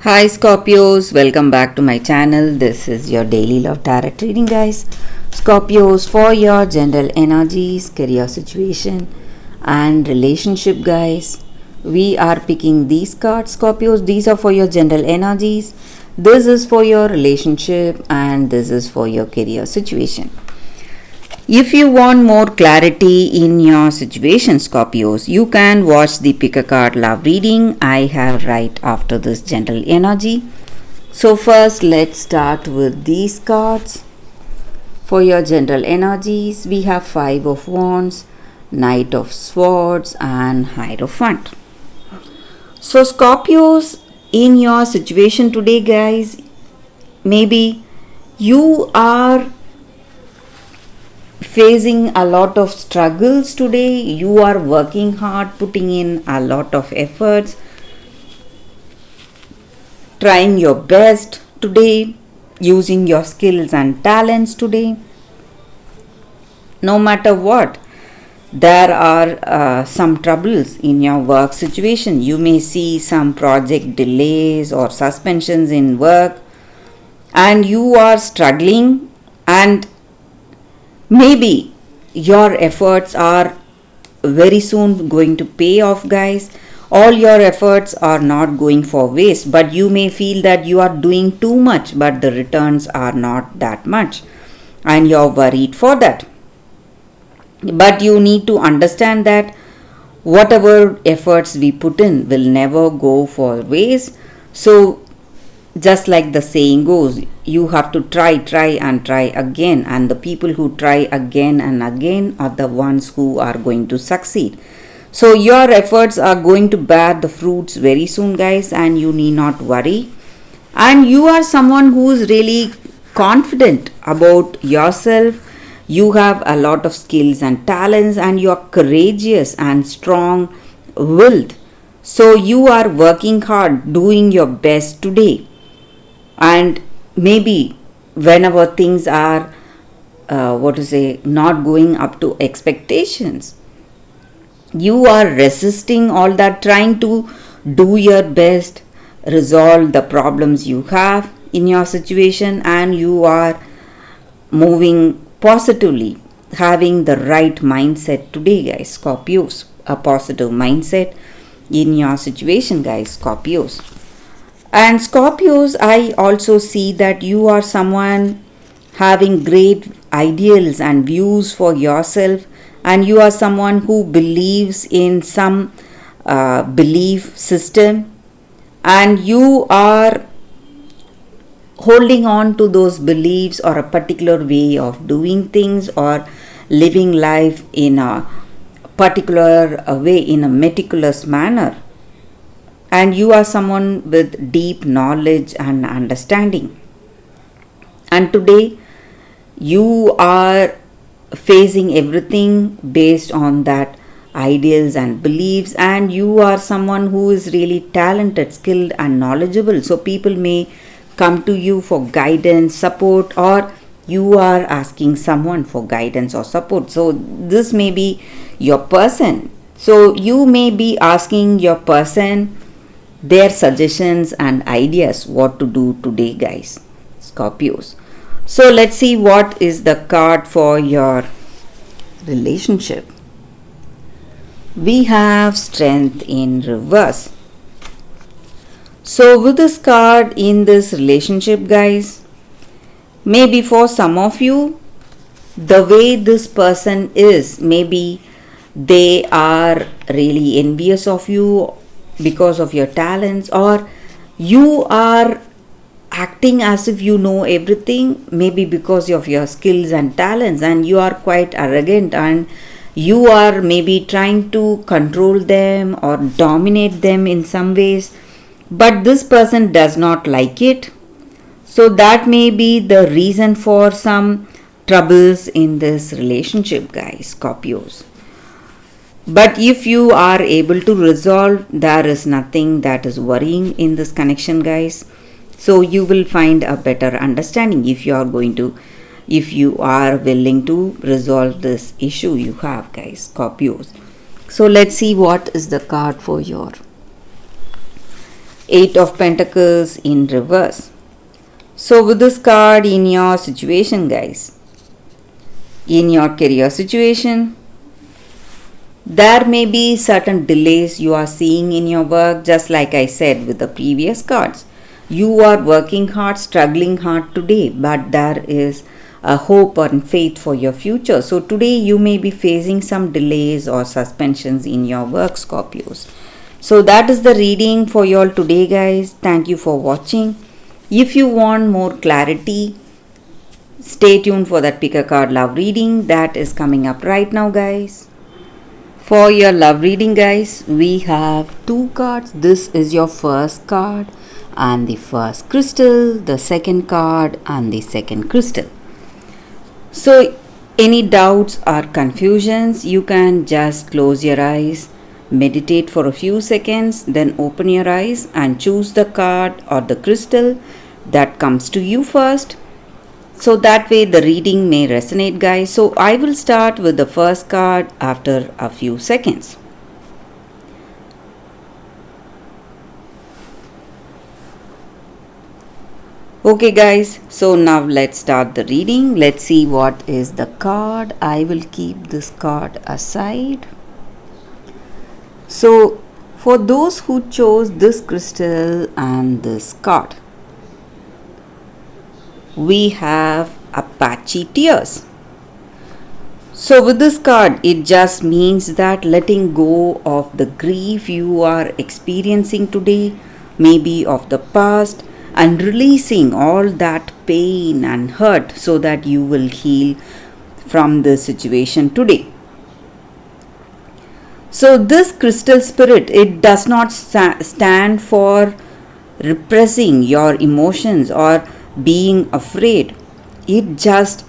Hi Scorpios, welcome back to my channel. This is your daily love tarot reading, guys. Scorpios, for your general energies, career situation and relationship, guys. We are picking these cards, Scorpios. These are for your general energies. This is for your relationship and this is for your career situation. If you want more clarity in your situation, Scorpios, you can watch the pick a card love reading I have right after this general energy. So first let's start with these cards. For your general energies, we have Five of Wands, Knight of Swords and Hierophant. So Scorpios, in your situation today, guys, maybe you are facing a lot of struggles today. You are working hard, putting in a lot of efforts, trying your best today, using your skills and talents today. No matter what, there are some troubles in your work situation. You may see some project delays or suspensions in work, and you are struggling, and maybe your efforts are very soon going to pay off, guys. All your efforts are not going for waste, but you may feel that you are doing too much, but the returns are not that much, and you're worried for that. But you need to understand that whatever efforts we put in will never go for waste. So just like the saying goes, you have to try and try again, and the people who try again and again are the ones who are going to succeed. So your efforts are going to bear the fruits very soon, guys, and you need not worry. And you are someone who is really confident about yourself. You have a lot of skills and talents, and you are courageous and strong willed. So you are working hard, doing your best today. And maybe whenever things are not going up to expectations, you are resisting all that, trying to do your best, resolve the problems you have in your situation, and you are moving positively, having the right mindset today, guys, Scorpios. A positive mindset in your situation, guys, Scorpios. And Scorpios, I also see that you are someone having great ideals and views for yourself, and you are someone who believes in some belief system, and you are holding on to those beliefs or a particular way of doing things or living life in a particular way, in a meticulous manner. And you are someone with deep knowledge and understanding. And today you are facing everything based on that ideals and beliefs, and you are someone who is really talented, skilled and knowledgeable. So people may come to you for guidance, support, or you are asking someone for guidance or support. So this may be your person. So you may be asking your person their suggestions and ideas what to do today, guys, Scorpios. So let's see what is the card for your relationship. We have Strength in reverse. So with this card in this relationship, guys, maybe for some of you, the way this person is, maybe they are really envious of you because of your talents, or you are acting as if you know everything, maybe because of your skills and talents, and you are quite arrogant, and you are maybe trying to control them or dominate them in some ways, but this person does not like it. So that may be the reason for some troubles in this relationship, guys, Scorpios. But if you are able to resolve, there is nothing that is worrying in this connection, guys. So you will find a better understanding if you are willing to resolve this issue you have, guys, Scorpios. So let's see what is the card for your Eight of Pentacles in reverse. So with this card in your situation, guys, in your career situation, there may be certain delays you are seeing in your work, just like I said with the previous cards. You are working hard, struggling hard today, but there is a hope and faith for your future. So today you may be facing some delays or suspensions in your work, Scorpios. So that is the reading for you all today, guys. Thank you for watching. If you want more clarity, stay tuned for that pick a card love reading that is coming up right now, guys. For your love reading, guys, we have two cards. This is your first card and the first crystal, the second card and the second crystal. So any doubts or confusions, you can just close your eyes, meditate for a few seconds, then open your eyes and choose the card or the crystal that comes to you first. So that way the reading may resonate, guys. So I will start with the first card after a few seconds. Okay, guys, so now let's start the reading. Let's see what is the card. I will keep this card aside. So for those who chose this crystal and this card, we have Apache Tears. So with this card, it just means that letting go of the grief you are experiencing today, maybe of the past, and releasing all that pain and hurt so that you will heal from the situation today. So this crystal spirit, it does not stand for repressing your emotions or being afraid. It just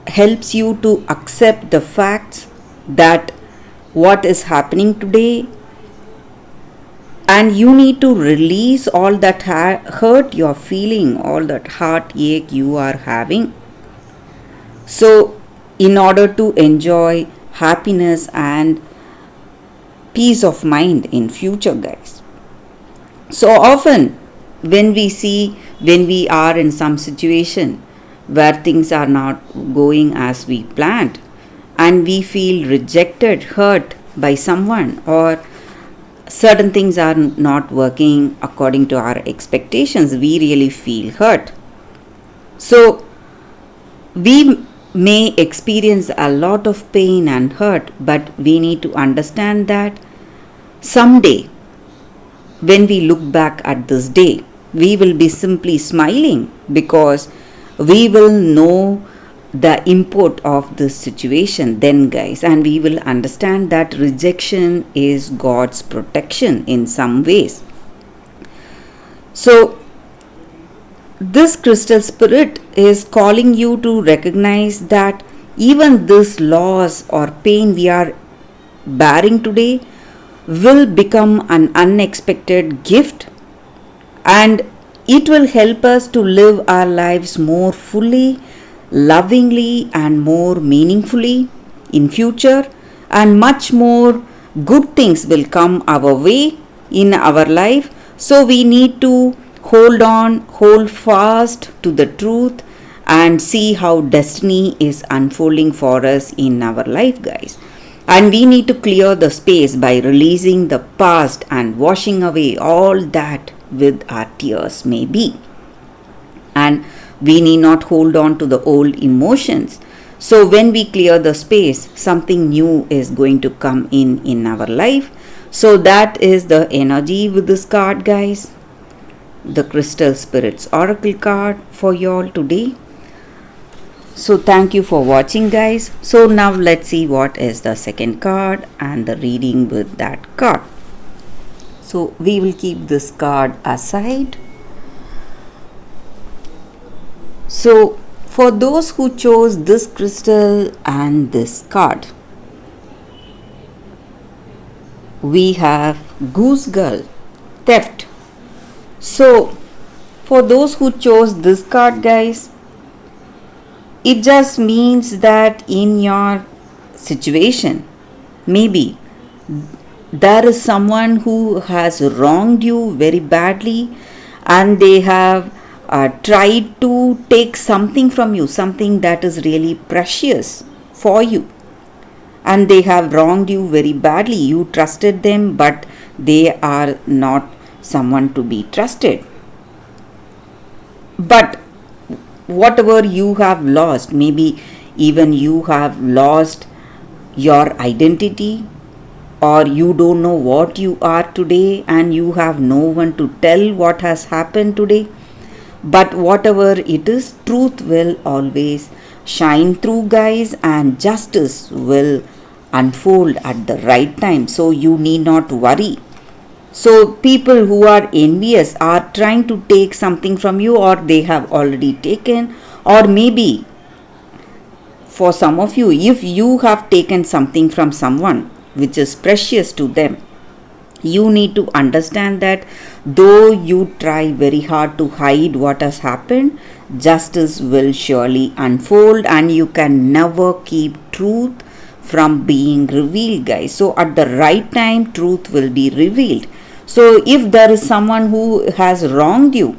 helps you to accept the facts that what is happening today, and you need to release all that hurt you're feeling, all that heartache you are having. So in order to enjoy happiness and peace of mind in future, guys. So often when we are in some situation where things are not going as we planned and we feel rejected, hurt by someone, or certain things are not working according to our expectations, we really feel hurt. So we may experience a lot of pain and hurt, but we need to understand that someday when we look back at this day, we will be simply smiling because we will know the import of this situation then, guys, and we will understand that rejection is God's protection in some ways. So this crystal spirit is calling you to recognize that even this loss or pain we are bearing today will become an unexpected gift, and it will help us to live our lives more fully, lovingly and more meaningfully in future, and much more good things will come our way in our life. So we need to hold fast to the truth and see how destiny is unfolding for us in our life, guys. And we need to clear the space by releasing the past and washing away all that with our tears, maybe. And we need not hold on to the old emotions. So when we clear the space, something new is going to come in our life. So that is the energy with this card, guys. The Crystal Spirits Oracle card for you all today. So thank you for watching, guys. So now let's see what is the second card and the reading with that card. So we will keep this card aside. So for those who chose this crystal and this card, we have Goose Girl, Theft. So for those who chose this card, guys, it just means that in your situation, maybe there is someone who has wronged you very badly, and they have tried to take something from you, something that is really precious for you, and they have wronged you very badly. You trusted them, but they are not someone to be trusted. But whatever you have lost, maybe even you have lost your identity, or you don't know what you are today, and you have no one to tell what has happened today. But whatever it is, truth will always shine through, guys, and justice will unfold at the right time. So you need not worry. So people who are envious are trying to take something from you, or they have already taken, or maybe for some of you, if you have taken something from someone which is precious to them, you need to understand that though you try very hard to hide what has happened, justice will surely unfold, and you can never keep truth from being revealed, guys. So at the right time, truth will be revealed. So if there is someone who has wronged you,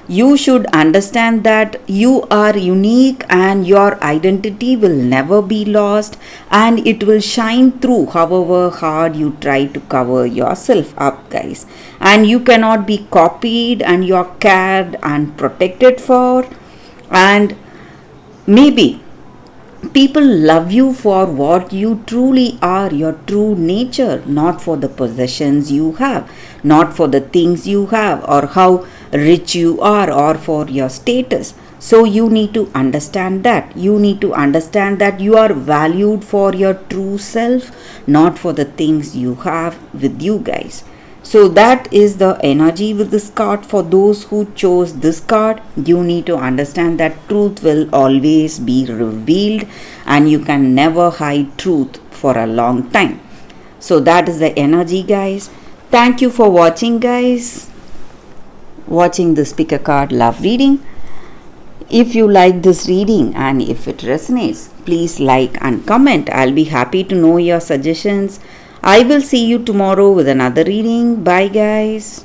you should understand that you are unique, and your identity will never be lost, and it will shine through however hard you try to cover yourself up, guys. And you cannot be copied, and you're cared and protected for. And maybe people love you for what you truly are, your true nature, not for the possessions you have, not for the things you have, or how rich you are, or for your status. So you need to understand that. You need to understand that you are valued for your true self, not for the things you have with you, guys. So that is the energy with this card. For those who chose this card, you need to understand that truth will always be revealed, and you can never hide truth for a long time. So that is the energy, guys. Thank you for watching, guys. Watching this pick a card love reading. If you like this reading and if it resonates, please like and comment. I'll be happy to know your suggestions. I will see you tomorrow with another reading. Bye, guys.